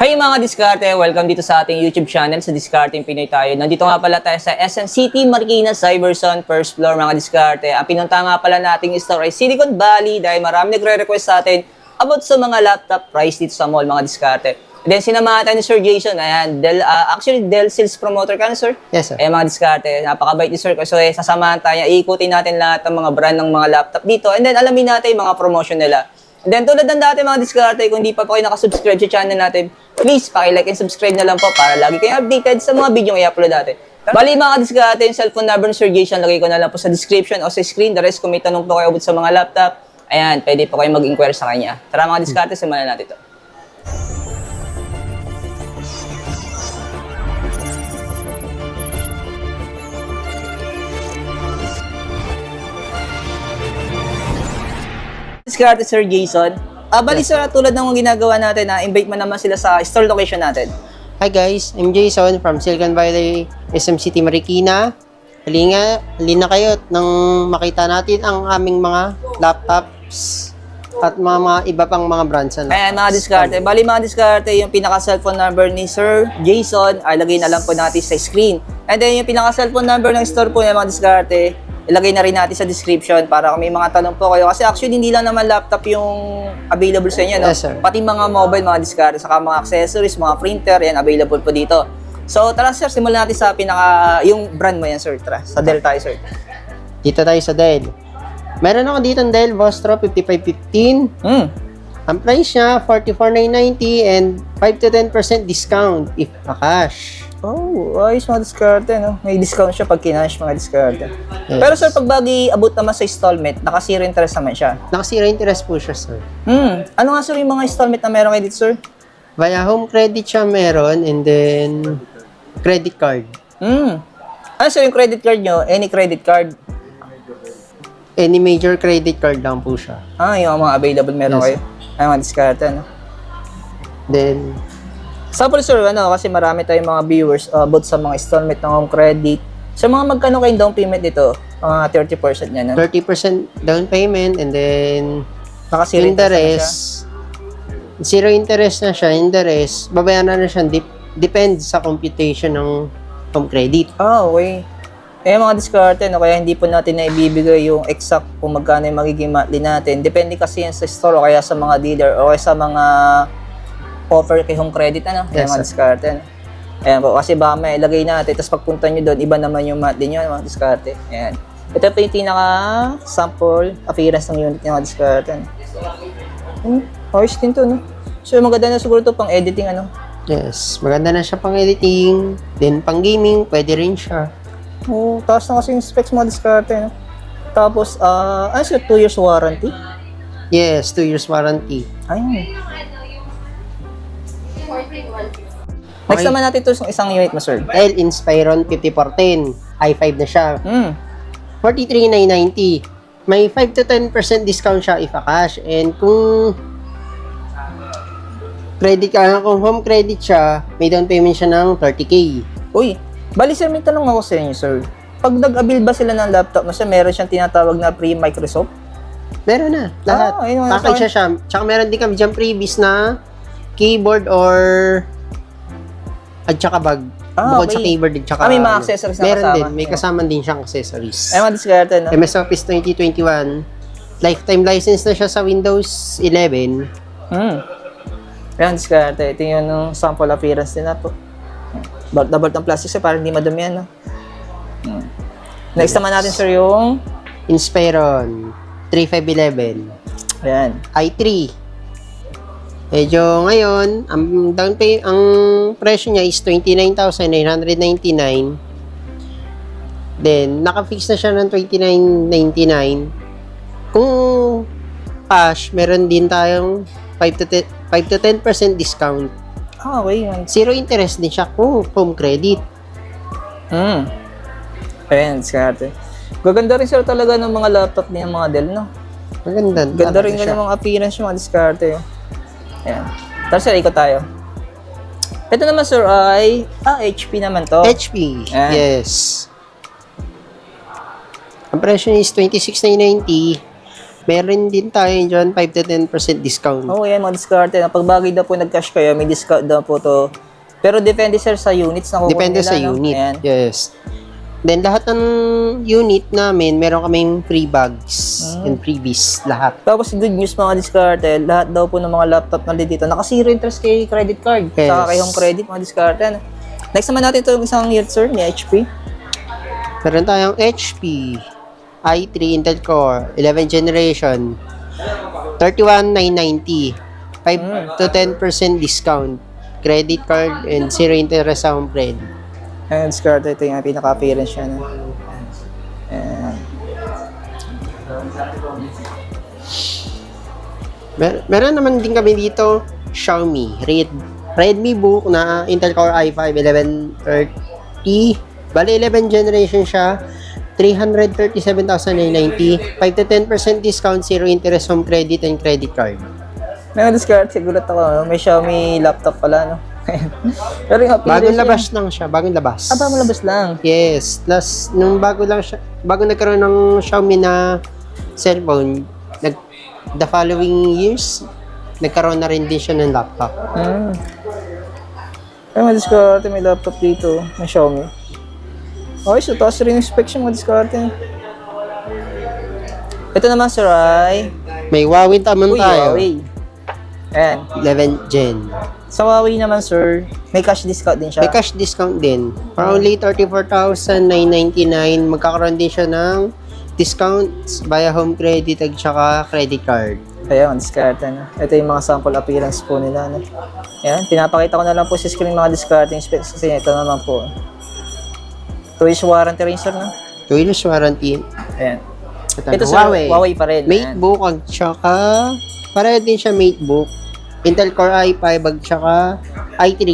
Hey mga diskarte, welcome dito sa ating YouTube channel sa Discarding Pinoy tayo. Nandito nga pala tayo sa SM City, Marikina, Cyberzone, first floor mga diskarte. Ang pinunta nga pala nating store ay Silicon Valley dahil marami nagre-request sa atin about sa mga laptop price dito sa mall mga diskarte. And then sinamahan tayo ni Sir Jason, ayan, actually Dell sales promoter ka na sir? Yes sir. Ayan mga diskarte, napakabait ni sir. So sasamahan tayo, iikutin natin lahat ng mga brand ng mga laptop dito and then alamin natin yung mga promotion nila. And then tulad ng dati mga diskarte, kung di pa po kayo nakasubscribe sa channel natin, please paki-like and subscribe na lang po para lagi kayong updated sa mga video na i-upload natin. Bali mga diskarte, yung cellphone number ni Sir Jason, lagay ko na lang po sa description o sa screen. The rest, kung may tanong po kayo about sa mga laptop, ayan, pwede po kayo mag-inquire sa kanya. Tara mga diskarte, simulan natin ito. Diskarte Sir Jason. Bali sir, tulad ng mga ginagawa natin, invite mo naman sila sa store location natin. Hi guys, I'm Jason from Silicon Valley, SM City, Marikina. Halina kayo nang makita natin ang aming mga laptops at mga iba pang mga brands. Ayan mga diskarte. Bali mga diskarte, yung pinaka-cellphone number ni Sir Jason ay lagay na lang po natin sa screen. And then yung pinaka-cellphone number ng store po ng mga diskarte, ilagay na rin natin sa description para kung may mga tanong po kayo. Kasi actually, hindi lang naman laptop yung available sa inyo, no? Yes, sir. Pati mga mobile, mga diskarte, saka mga accessories, mga printer, yan, available po dito. So, tara sir, simulan natin sa yung brand mo yan, sir. Tara, sa Dell tayo, sir. Dito tayo sa Dell. Meron ako dito ng Dell Vostro 5515. Ang price niya, 44,990 and 5 to 10% discount if cash. Oh, ayos mga diskarte, no? May discount siya pag kinash mga diskarte. Yes. Pero sir, pag bagi abot naman sa installment, naka-zero interest naman siya. Nakasira interest po siya, sir. Ano nga sir yung mga installment na meron kayo dito, sir? Via home credit siya meron and then credit card. Ano sir yung credit card nyo? Any credit card? Any major credit card lang po siya. Yung mga available meron Yes, kayo. Ay, mga diskarte, no? Then, Sample sir, kasi marami tayong mga viewers about sa mga installment ng home credit. So mga magkano kayong down payment nito? Mga 30% niya, no? 30% down payment and then Naka-zero interest. Zero interest na siya. Interest, babayaran na siya. Depende sa computation ng home credit. Okay. Mga diskarte, no? Kaya hindi po natin na ibibigay yung exact kung magkano yung magiging monthly natin. Depende kasi yan sa store o kaya sa mga dealer o kaya sa mga offer kay home credit, ano? Yes, Mga diskarte, ano? Ayan po, kasi baka may ilagay natin, tapos pagpunta nyo doon, iba naman yung monthly nyo, mga diskarte. Ayan. Ito po yung pinaka-sample appearance ng unit ng mga diskarte. Ayos din to, no? So, maganda na siguro to pang editing, ano? Yes, maganda na siya pang editing. Then, pang gaming, pwede rin siya. Taas na kasi yung specs mga diskarte, no? Tapos, ano siya, 2 years warranty? Yes, 2 years warranty. Ayun. Next naman natin ito yung isang unit mo, sir. Dell Inspiron 5410. i5 na siya. 43,990. May 5 to 10% discount siya if cash. And kung kung home credit siya, may down payment siya ng 30K. Uy, bali sir, may tanong ako sa inyo, sir. Pag nag-avail ba sila ng laptop mo siya, meron siyang tinatawag na pre-Microsoft? Meron na, lahat. Ayun, Package siya. Tsaka meron din kami dyan previous na keyboard or at tsaka bag. Bukod sa keyboard at tsaka may mga accessories na meron kasama. din. May kasama din siyang accessories. Ay, mga diskarte, no? MS Office 2021. Lifetime license na siya sa Windows 11. Ayan, diskarte. Ito yung sample appearance din na po. Balt ng plastic siya para hindi madamihan, no? Next naman natin, sir, yung Inspiron 3511. ayan. i3. Medyo ngayon, ang presyo niya is 29,999. Then, naka-fix na siya ng 29,999. Kung cash, meron din tayong 5 to 10% discount. Okay, man. Zero interest din siya kung home credit. Ayan, diskarte. Gaganda rin sir talaga ng mga laptop niya, mga Dell, no? Maganda. Ganda rin ng mga appearance yung mga diskarte. Ayan. Tara sir, ikot tayo. Ito naman sir ay, HP naman to. HP, Ayan. yes. Ang presyo niya is 26,990. Meron din tayo dyan, 5 to 10% discount. Oo, yan, mga diskarte. Pag bagay daw po nag-cash kayo, may discount daw po to. Pero depende, sir, sa units na kukunin Depende nila, sa no? unit. Ayan. Yes. Then, lahat ng unit namin, meron kaming free bags and freebies. Lahat. Tapos, good news mga diskarte, lahat daw po ng mga laptop na dito, naka-zero interest kay credit card. Yes. Saka kay home credit, mga diskarte. Ano? Next naman natin ito isang unit, sir, ni HP. Meron tayong HP i3 Intel Core 11 generation 31,990 5 to 10% discount credit card and zero interest sa home credit. Ayan, diskarte, ito yung pinaka-appearance siya. No? Ayan. Meron naman din kami dito Xiaomi Redmi Book na Intel Core i5 1130. Bale 11 generation siya. 337,990. 5 to 10% discount, zero interest home credit and credit card. May diskarte, gulat ako. No? May Xiaomi laptop pala, no? Pero yung appearance Bagong niya- labas lang siya, bagong labas. bagong labas lang. Yes, plus nung bago nagkaroon ng Xiaomi na cellphone, the following years, nagkaroon na rin din siya ng laptop. Ay, may diskarte, may laptop dito. May Xiaomi. Okay, so taas rin yung specs yung mga diskarte. Ito naman, sir, ay... May Huawei naman Uy, tayo. Huawei. Ayan. 11 Gen. Sa Huawei naman, sir, may cash discount din siya. May cash discount din. For only 34,999, magkakaroon din siya ng discounts via home credit at saka credit card. Ayan, diskarte na. Ito yung mga sample appearance po nila. No? Ayan, pinapakita ko na lang po sa screen mga diskarte yung specs kasi ito naman po. 2 years warranty rin, sir, no? 2 years warranty. Ayan. Ito, Ito, sir, Huawei pa rin. Ayan. MateBook at saka pareho din siya MateBook. Intel Core i5 at saka i3.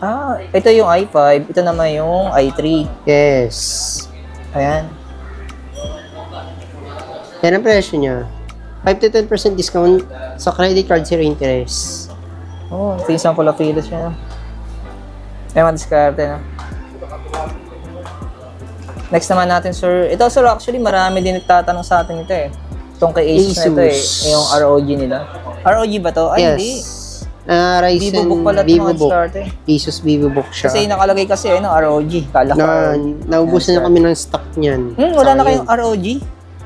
Ah, ito yung i5. Ito naman yung i3. Yes. Ayan. Yan ang presyo niya. 5 to 10% discount sa credit card, zero interest. Oh, ito yung sample appearance niya. Ayan, mga diskarte, no? Next naman natin, sir. Ito, sir, actually, marami din nagtatanong sa atin ito, eh. Itong kay Asus na ito, eh. Yung ROG nila. ROG ba to? Ay, hindi. Yes. Ryzen VivoBook pala ito, mga VivoBook. diskarte. Asus VivoBook siya. Kasi nakalagay kasi, no, ROG. Kala ko. Naubusan na kami ng stock niyan. Wala na kayong ROG.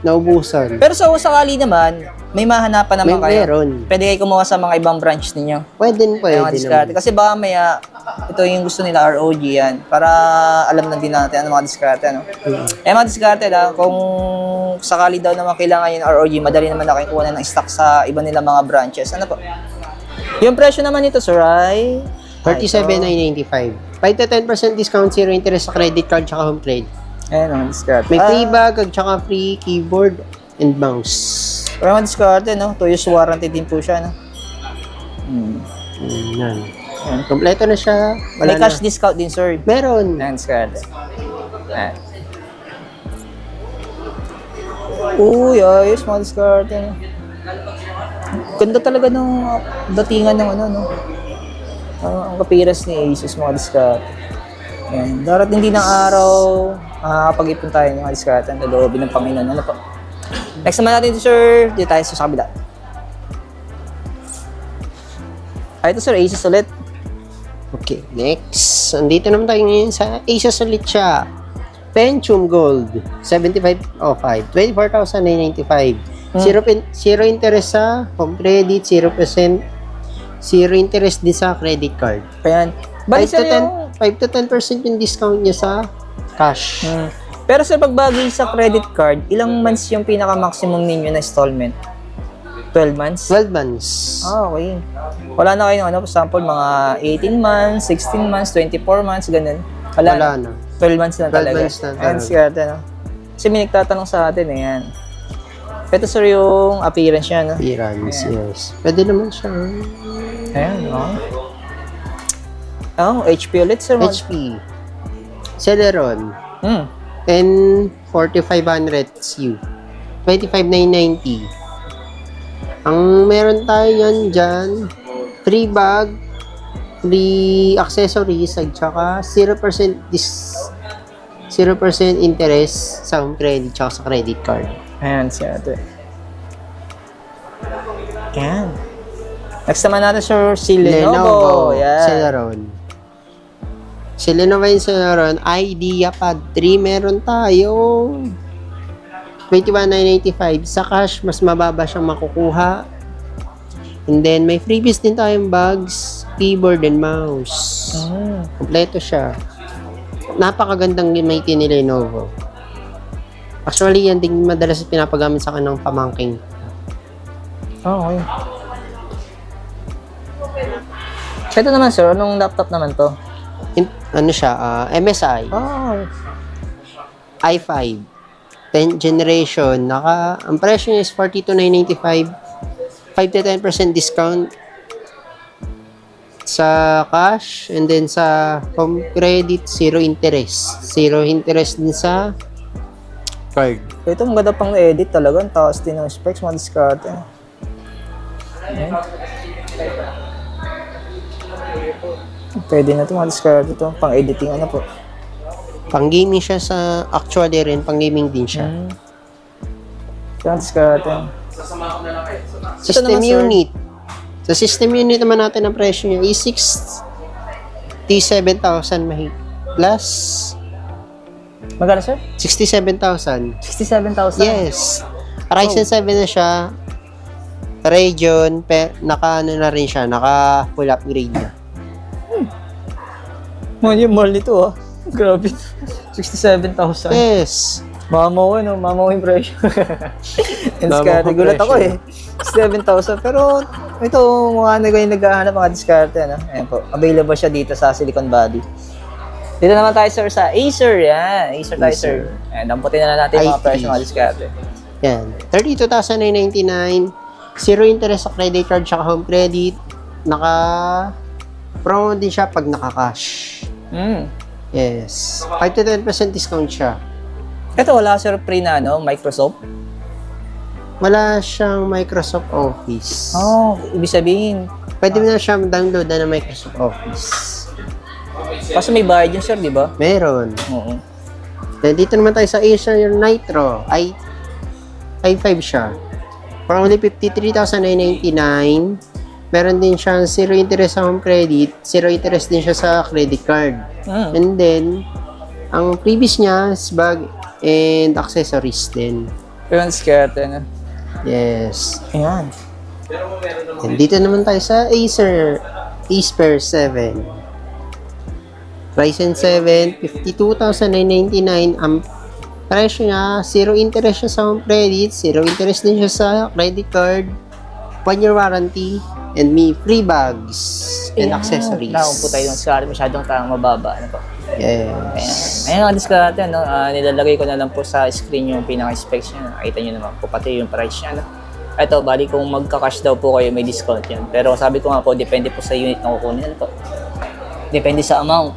Naubusan. Pero sa sakali naman, may mahanapan naman kayo. Meron. Pwede kayo kumuha sa mga ibang branch ninyo. Pwede Mga diskarte. naman. Kasi baka maya, ito yung gusto nila, ROG yan. Para alam na din natin ano mga diskarte. Ano? Mga diskarte lang, kung sakali daw naman kailangan yung ROG, madali naman na kayo kuha na ng stock sa iba nila mga branches. Ano po? Yung presyo naman nito, sir, ay... 37,995. 5 to 10% discount, zero interest sa credit card tsaka home credit. Ayan ang diskarte. May free bag at tsaka free keyboard and mouse. Pero mga diskarte, no? 2 years warranty din po siya, no? Yan. Kompleto na siya. May Wala cash na. discount din, sir. Meron. Ayan, diskarte. Ayan. Uy, ayos, mga diskarte, no? Ganda talaga ng datingan ng ano, no? Ang kapiras ni Asus, mga diskarte. Ayan. Darating din ng araw, makakapag-ipon tayo ng mga diskarte ang loobin ng Panginoon. Ano po? Next naman natin, sir. Dito tayo sa kabila. Ito, sir, Asus ulit. Okay, next. Andito naman tayo ngayon sa Asus ulit siya. Pentium Gold 7505 24,995. Zero interest sa home credit, 0%. Zero interest din sa credit card. Ayan. Bali, sir, yung... 5 to 10% yung discount niya sa cash. Pero sir, pag bagay sa credit card, ilang months yung pinaka-maximum ninyo na installment? 12 months? 12 months. Ah, okay. Wala na kayo ng ano, for example, mga 18 months, 16 months, 24 months, ganun. Wala na. 12 months na 12 talaga. months na Ayan, talaga. sigurado, no? Kasi may nagtatanong sa atin, ayan. Ito, sir, yung appearance niya, no? Appearance, yes. Pwede naman siya. Ayan, oh. Oh, HP ulit, sir. HP. Celeron. N4500U. 25,990. Ang meron tayo yan dyan, free bag, free accessories, at saka 0% interest sa home credit tsaka sa credit card. Ayan, siya ito. Yan. Next naman natin, sir, si Lenovo. Yan. Celeron. Si Lenovo yung Celeron, IdeaPad 3 meron tayo. 21,995. Sa cash, mas mababa siyang makukuha. And then, may freebies din tayong bags, keyboard and mouse. Kompleto siya. Napakagandang gamitin ni Lenovo. Actually, yan din madalas pinapagamit sa kanang pamangking. Okay. Ito naman, sir, anong laptop naman to? Ano siya? MSI. i5. 10th generation. Ang presyo niya is 42,995. 5 to 10% discount sa cash, and then sa home credit, zero interest. Zero interest din sa card. Ito, maganda pang edit talaga. Ang taas din ng specs, mga diskarte. Pwede na ito, mga diskarte ito. Pang editing, ano po? Pang gaming siya sa, actually rin, pang gaming din siya. Mga diskarte. System naman, sir. unit. Sa system unit naman natin ang presyo niya is 67,000 mahigit. Plus, Magkano, sir? 67,000. 67,000. Yes. Ryzen 7 na siya. Radeon, naka ano na rin siya, naka full upgrade na. Yung mahal nito, ah. Grabe. 67,000. Yes. Mamaw, no? Mamaw yung presyo. Diskarte. Mamaw Gulat ako, presyo. 7,000. Pero, ito, mukha na kayo naghahanap mga diskarte, ano? Ayan po. Available siya dito sa Silicon Valley. Dito naman tayo, sir, sa Acer. Yan. Acer tayo, sir. Ayan, damputin na natin mga i3. presyo mga diskarte. Yan. 32,999. Zero interest sa credit card tsaka home credit. Promo din siya pag naka-cash. Yes. 5 to 10% discount siya. Ito, wala, sir, free na, no? Microsoft. Wala siyang Microsoft Office. Ibig sabihin. Pwede mo na siya download na ng Microsoft Office. Kasi may bayad yun, sir, di ba? Meron. Oo. Then, dito naman tayo sa Acer Nitro. i5 siya. For only 53,999. Meron din siyang zero interest sa home credit. Zero interest din siya sa credit card. And then, ang previous niya is bag and accessories din. Pero diskarte, no? Yes. Ayan. And dito naman tayo sa Acer Aspire 7. Ryzen 7, 52,999. Ang presyo niya, zero interest siya sa home credit, zero interest din siya sa credit card, 1-year warranty, and may free bags and accessories. Tawag po tayo ng diskarte, masyadong mababa. Ano po? Yes. Ayan ang diskarte, no? Nilalagay ko na lang po sa screen yung pinaka-specs niya. Nakita nyo naman po, pati yung price niya. No? Ito, bali kung magka-cash daw po kayo, may discount yan. Pero sabi ko nga po, depende po sa unit na kukunin. Ano po? Depende sa amount.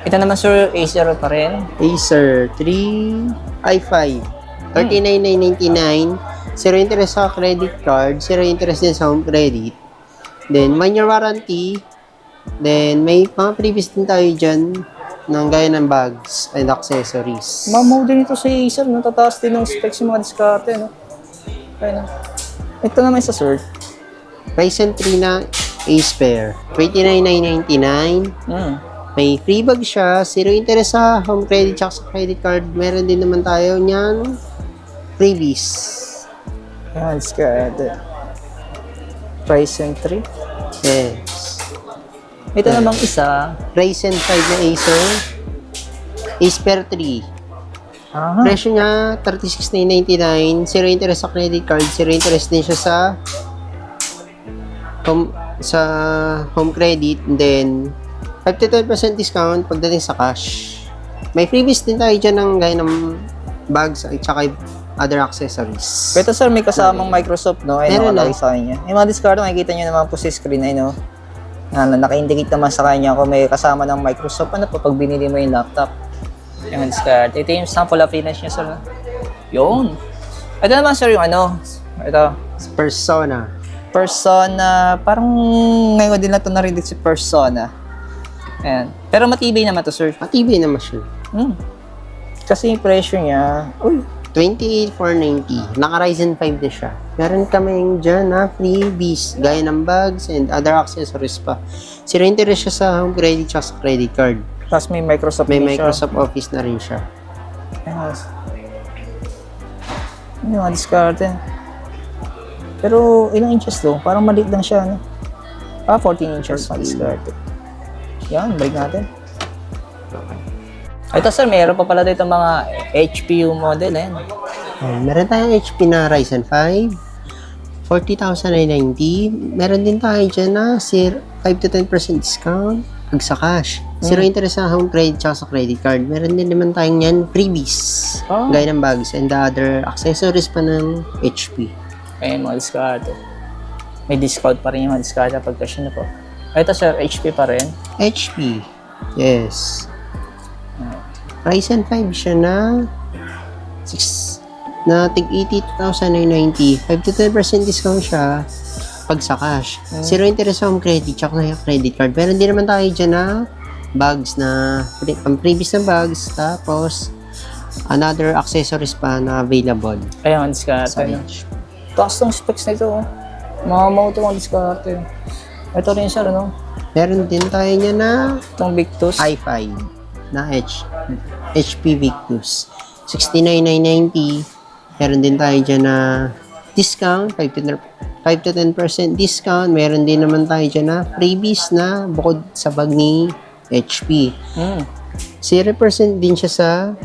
Ito naman, sir, Acer pa rin. Acer 3 i5, 39,999. Zero interest sa credit card, zero interest din sa home credit. Then, 1-year warranty. Then, may mga previous din tayo dyan ng gaya ng bags and accessories. Mamaw din ito sa Acer, no? Tataas din ng specs yung mga diskarte, no? Ayan. Ito naman sa sir. Ryzen 3 na Aspire, 29,999. May free bag siya, zero interest sa home credit at sa credit card. Meron din naman tayo niyan freebies. Ayan, diskarte. Ryzen 3. Yes. Ito namang isa. Ryzen 5 na Acer Aspire 3. Presyo niya, 36,999. Zero interest sa credit card. Zero interest din siya sa home credit. And then, 5 to 10% discount pagdating sa cash. May freebies din tayo dyan ng gaya ng bags at saka other accessories. Ito, sir, may kasamang Microsoft, no? Ay, Meron nakalagay na. sa kanya. Yung mga discard, makikita nyo naman po sa screen ay, no? Naka-indicate naman sa kanya kung may kasama ng Microsoft. Ano po, pag binili mo yung laptop. Yung discard. Ito yung sample appearance niya, sir. No? Yun. Ito naman, sir, yung ano. Ito. Persona. Persona. Parang ngayon din na ito narinig si Persona. Ayan. Pero matibay naman to, sir. Matibay naman siya. Kasi yung presyo niya, uy, 28,490. Naka Ryzen 5 na siya. Meron kaming dyan na freebies, gaya ng bags and other accessories pa. Zero interest siya sa home credit at sa credit card. Tapos may Microsoft May din siya. Microsoft Office na rin siya. Yes. Ano yung mga diskarte? Pero ilang inches to? Parang maliit lang siya, no? 14 inches mga diskarte. Yan, balik natin. Ito sir, mayroon pa pala dito mga HPU model, ayan. Meron tayong HP na Ryzen 5, 40,990. Meron din tayo dyan na 5 to 10% discount pag sa cash. Zero interest sa home credit at sa credit card. Meron din naman tayong yan freebies. Oh. Gaya ng bags and the other accessories pa ng HP. Ayan, mga diskarte. May discount pa rin yung mga diskarte pag cash na po. Ito sir, HP pa rin. HP. Yes. Ryzen 5 siya na tig 80,990. 5 to 10% discount siya pag sa cash. Zero interest sa home credit tsaka na credit card. Pero hindi naman tayo dyan na bags na ang previous na bags tapos another accessories pa na available Ayan, mga diskarte. sa No? HP. Taas ng specs nito, oh. Mga mauto mga diskarte. Ito rin sir, no? Meron din tayo niya na Itong Victus. i5 na HP Victus. 69,990. Meron din tayo dyan na discount, 5 to 10% discount. Meron din naman tayo dyan na freebies na bukod sa bag ni HP. 0% din siya sa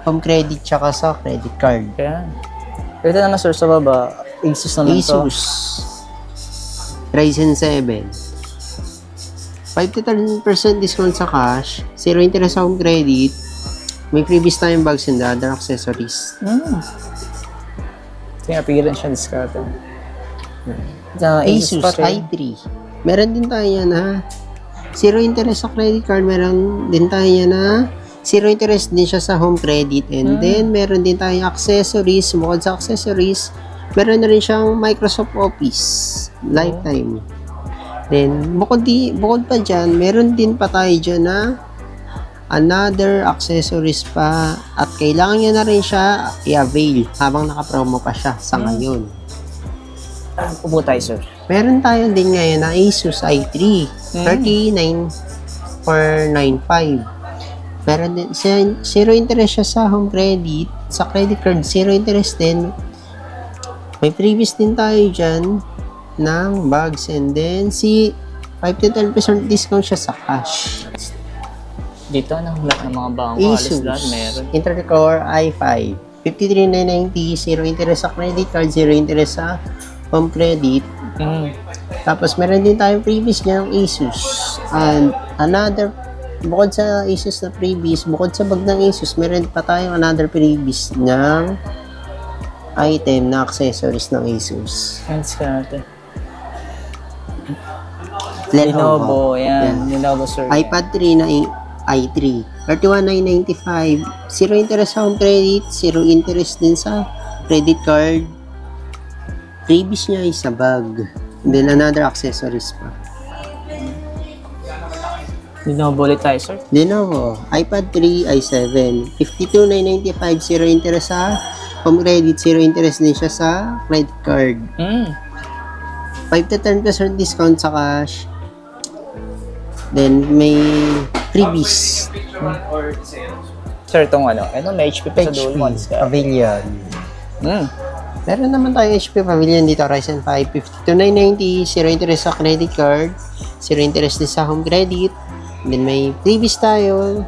home credit tsaka sa credit card. Ayan. Ito naman sir, sa baba, Asus naman to. Asus Ryzen 7. 5 to 10% discount sa cash, 0 interest sa home credit, may freebies tayong bags and other accessories. Ito yung apigilan siya diskarte. Asus i3. Meron din tayo yan ha. 0 interest sa credit card, meron din tayo yan ha. 0 interest din siya sa home credit. And then, meron din tayong accessories. Bukod sa accessories, meron na rin siyang Microsoft Office lifetime. Then, bukod pa dyan, meron din pa tayo dyan na another accessories pa at kailangan nyo na rin siya i-avail habang naka-promo pa siya sa ngayon. Upo tayo sir. Meron tayo din ngayon na Asus i3 39,495. Meron din, zero interest siya sa home credit, sa credit card, zero interest din. May previous din tayo dyan ng bags and then 5 to 10% discount siya sa cash. Dito, ang lahat ng mga bagong Asus alis lahat meron. Intel Core i5 53,990, zero interest sa credit card, zero interest sa home credit. Tapos meron din tayong previous niya ng Asus and another bukod sa Asus na previous, bukod sa bag ng Asus, meron pa tayong another previous ng item na accessories ng Asus. Ayan, diskarte. Lenovo. Lenovo, yan. Lenovo sir. iPad 3 na i3 31,995. Zero interest sa home credit, zero interest din sa credit card. Previous niya is sa bag. And then another accessories pa. Lenovo ulit tayo sir. Lenovo, iPad 3, i7, 52,995, zero interest sa home credit, zero interest din siya sa credit card. 5 to 10% discount sa cash. Then, may freebies. Sir, itong ano, may HP pa sa dual mo. Pavilion. Mm. Meron naman tayo HP Pavilion dito, Ryzen 5, 52,990, zero interest sa credit card, zero interest din sa home credit. Then may previous tayo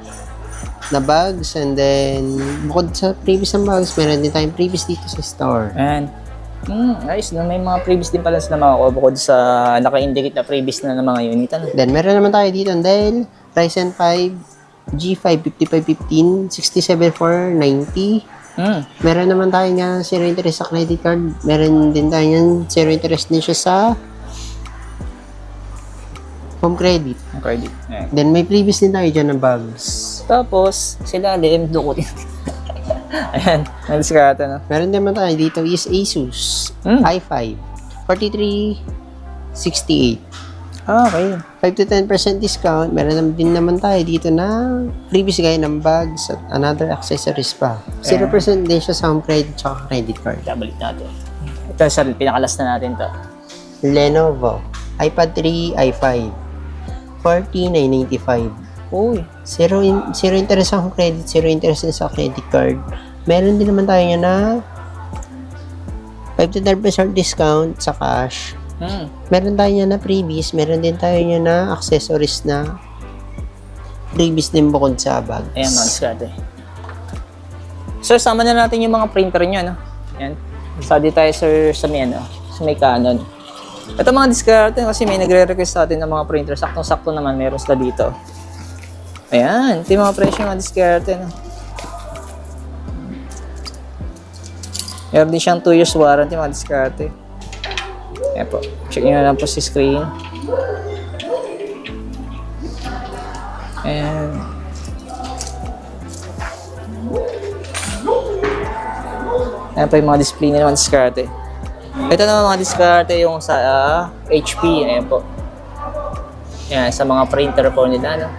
na bags and then bukod sa previous na bags, meron din tayong previous dito sa store. And, nice. May mga previous din pala sila mga bukod sa naka-indicate na previous na ng mga unit. Ano? Then meron naman tayo dito ang Dell Ryzen 5 G5 5515 67,490. Meron naman tayo nga zero interest sa credit card. Meron din tayo yan zero interest din siya sa home credit. Credit. Ayan. Then may previous din tayo dyan ng bags. Tapos, sila LM dukutin. Ayan, naliskata na. Meron naman tayo dito is Asus i5 4368. Okay. 5 to 10% discount. Meron din naman tayo dito na previous gaya ng bags at another accessories pa. 0% din siya sa home credit at credit card. Balik natin. Ito sir, pinakalas na natin to. Lenovo iPad 3, i5 $49.95. Uy. Zero interest sa home credit, zero interest din sa credit card. Meron din naman tayo na 5 to 10% discount sa cash. Meron tayo niya na freebies, meron din tayo niya na accessories na freebies din bukod sa bags. Ayan, mga diskarte. Sir, sama na natin yung mga printer nyo, no? Ayan. Study tayo, sir, sa may Canon. Ito mga diskarte kasi may nagre-request sa atin ng mga printer. Saktong-sakto naman, meron sila dito. Ayan, ito yung mga presyo mga diskarte, no? Meron din siyang 2 years warranty mga diskarte. Ayan po. Check nyo na lang po si screen. Ayan. Ayan po yung mga display nila mga diskarte. Ito naman mga diskarte yung sa HP. Ayan po. Ayan, sa mga printer po nila. No?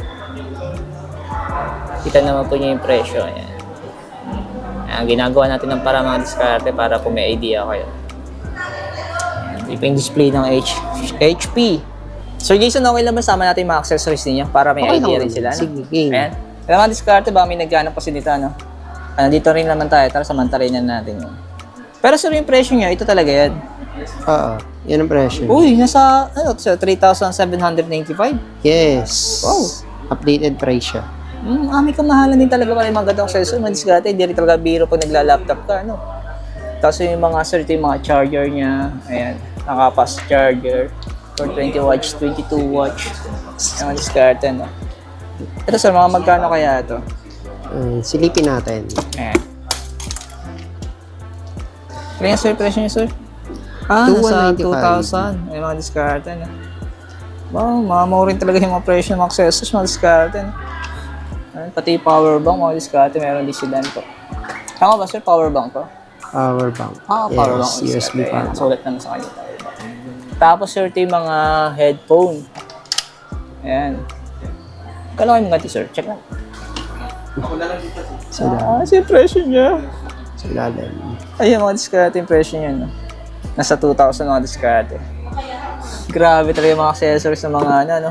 Kita naman po niyo yung presyo. Ayan. Ayan, ginagawa natin ng para mga diskarte para po may idea kayo. Ito yung display ng HP. Sir Jason, okay lang ba sama natin yung mga accessories ninyo para may Okay idea lang. rin sila? No? Sige, game. Ayan. Kaya mga diskarte ba, may naghanap pa si dito, no? Dito rin naman tayo, tara samantalayan natin yun. Pero sir, yung presyo nyo, ito talaga yan. Oo, yan ang presyo. Uy, nasa, 3,795? Yes. Wow. Updated price siya. May kamahalan din talaga pala yung mga gandang accessories. Mga diskarte, hindi rin talaga biro pag nagla-laptop ka, no? Tapos yung mga, sir, ito yung mga charger niya. Ayan, naka-fast charger. For 20 watts, 22 watts. Yung mga diskarte, no? Ito, sir, mga magkano kaya ito? Silipin natin. Ayan. Kaya sir, presyo niya, sir? Nasa 2,000. Ay, mga diskarte, no? Wow, mamaw rin talaga yung mga presyo ng mga accessories, mga diskarte, no? Ayan, pati yung power bank, mga diskarte, meron din sila po. Tama ba, sir? Power bank to? Power bank. Power bank. USB power bank. Sulat naman sa kanya. Tapos, sir, ito yung mga headphone. Ayan. Kala kayo mga sir? Check lang. Si presyo niya. Sa lalim. Ayun, mga diskarte yung presyo niya, no? Nasa 2,000 mga diskarte. Grabe talaga yung mga accessories ng mga, no?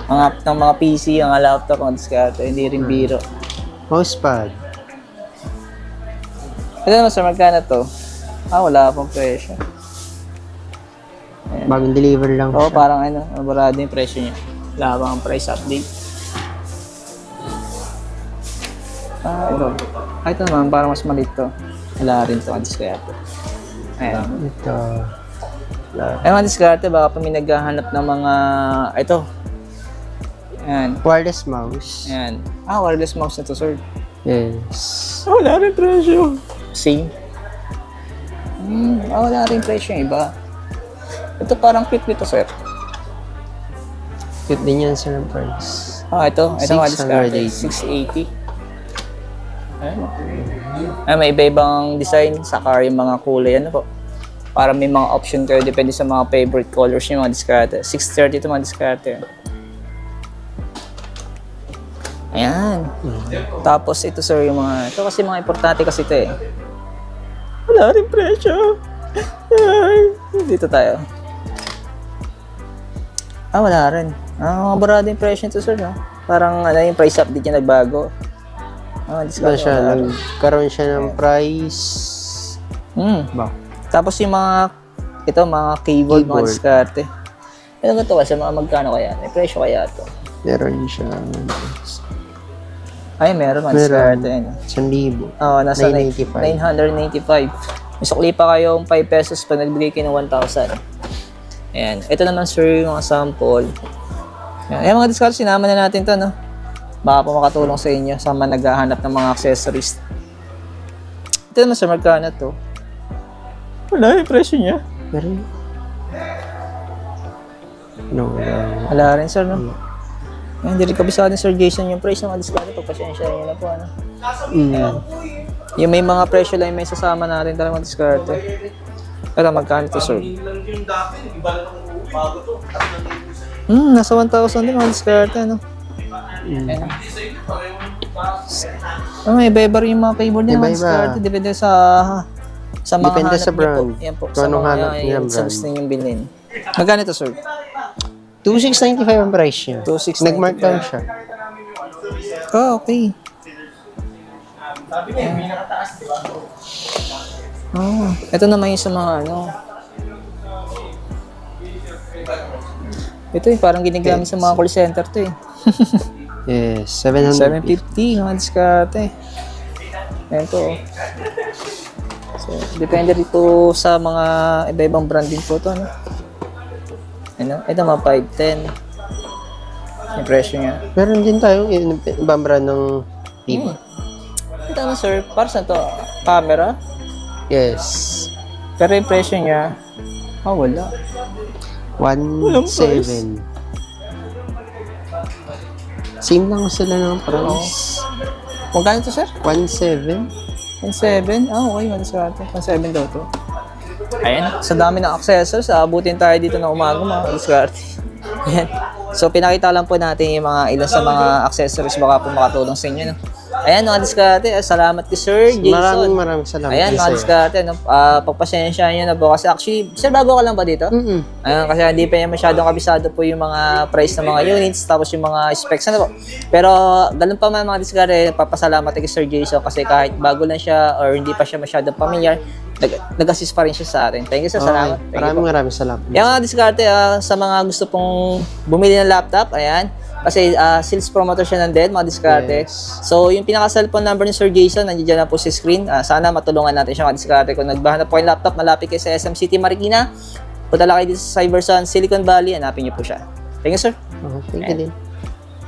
Ng mga PC, mga laptop, mga diskarte. Hindi rin biro. Mousepad. Ito naman, sir, magkano to? Wala pang presyo. Bagong deliver lang Oo, siya. parang mabarado yung presyo niya. Wala pang price update. Ito naman, parang mas maliit to. Wala rin to, mga diskarte. Ayan. Ito. Ay, mga diskarte, baka pa may naghahanap ng mga, ito. Ayan. Wireless mouse. Ayan. Wireless mouse na to, sir. Yes. Wala rin presyo. Same. Wala rin presyo yung iba. Ito parang cute nito, sir. Cute din yan sa price. Ito mga diskarte. 680. May iba-ibang design, saka yung mga kulay, po. Para may mga option kayo, depende sa mga favorite colors yung mga diskarte. 630 ito mga diskarte. Ayan. Tapos ito, sir, yung mga, ito kasi mga importante kasi ito eh. Wala rin presyo. Dito tayo. Wala rin. Mga barado yung presyo nito, sir, no? Parang yung price update niya nagbago. Nagkaroon siya ng price. Ba? Tapos yung mga keyboard, mga diskarte. Ano ba ito kasi mga magkano kaya? May presyo kaya ito? Meron siya. Meron mga diskarte. 1,000. Nasa 995. 995. May sukli pa kayong 5 pesos pa nagbigay kayo ng 1,000. Ayan. Ito naman, sir, yung mga sample. Ayan, mga diskarte, sinama na natin to, no? Baka po makatulong sa inyo sa mga naghahanap ng mga accessories. Ito naman, sir, magkano to? Wala yung presyo niya. Meron. Wala rin, sir, no? Hindi rin kabisado ni Sir Jason yung price ng mga diskarte. Pagpasensya nyo na po, ano? Yung may mga presyo lang may sasama natin talagang mga diskarte. Pero magkano to, sir? Nasa 1,000 din mga diskarte, ano? Ayan. May iba-iba rin yung mga keyboard niya, mga Iba-iba. diskarte. Depende sa mga Depende hanap sa niyo brand. po. Yan po. Kung anong hanap niya sa brand. gusto niyong bilhin. Magkano ito, sir? 2,695 ang price niya. 2,695. Nag-markdown siya. Oh, okay. Oh, ito naman yung sa mga ano. Ito yung parang ginagamit sa mga call center to eh. Yes, 700. 750 mga diskarte. Ayan po. Oh. So, depende rito sa mga iba-ibang brand din po to. Ano? Ano? Ito mga 510. Yung presyo niya. Meron din tayong ibang brand ng TV. Ito ano sir, para saan to? Camera? Yes. Pero yung presyo niya, wala. 1,700. Same lang sila ng price. Magkano to sir? 1,700. 1.7? Okay, 1.7. 1.7 daw to. Ayan, sa dami ng accessories, abutin tayo dito ng umaga mga diskarte. Ayan. So, pinakita lang po natin yung mga ilan sa mga accessories baka po makatulong sa inyo. No? Ayan, mga diskarte. Salamat kay Sir Jason. Maraming salamat. Ayan, mga diskarte. No? Pagpasensya nyo na po. Kasi actually, sir, bago ka lang ba dito? Ayan, kasi hindi pa yan masyadong kabisado po yung mga price ng mga units, tapos yung mga specs. Ano po? Pero, ganun pa man mga diskarte, papasalamat kay Sir Jason kasi kahit bago lang siya or hindi pa siya masyadong familiar, nag-assist pa rin siya sa atin. Thank you, sir. Salamat. Thank you po. Maraming salamat. Yung mga diskarte, sa mga gusto pong bumili ng laptop, ayan. Kasi sales promoter siya ng DED, mga diskarte. Yes. So, yung pinaka-cellphone number ni Sir Jason, nandiyan na po sa screen. Sana matulungan natin siya, mga diskarte. Kung nagbahanap po kayong laptop, malapit kayo sa SM City Marikina, punta lang kayo dito sa Cybersun, Silicon Valley, hanapin niyo po siya. Thank you, sir. Thank you din.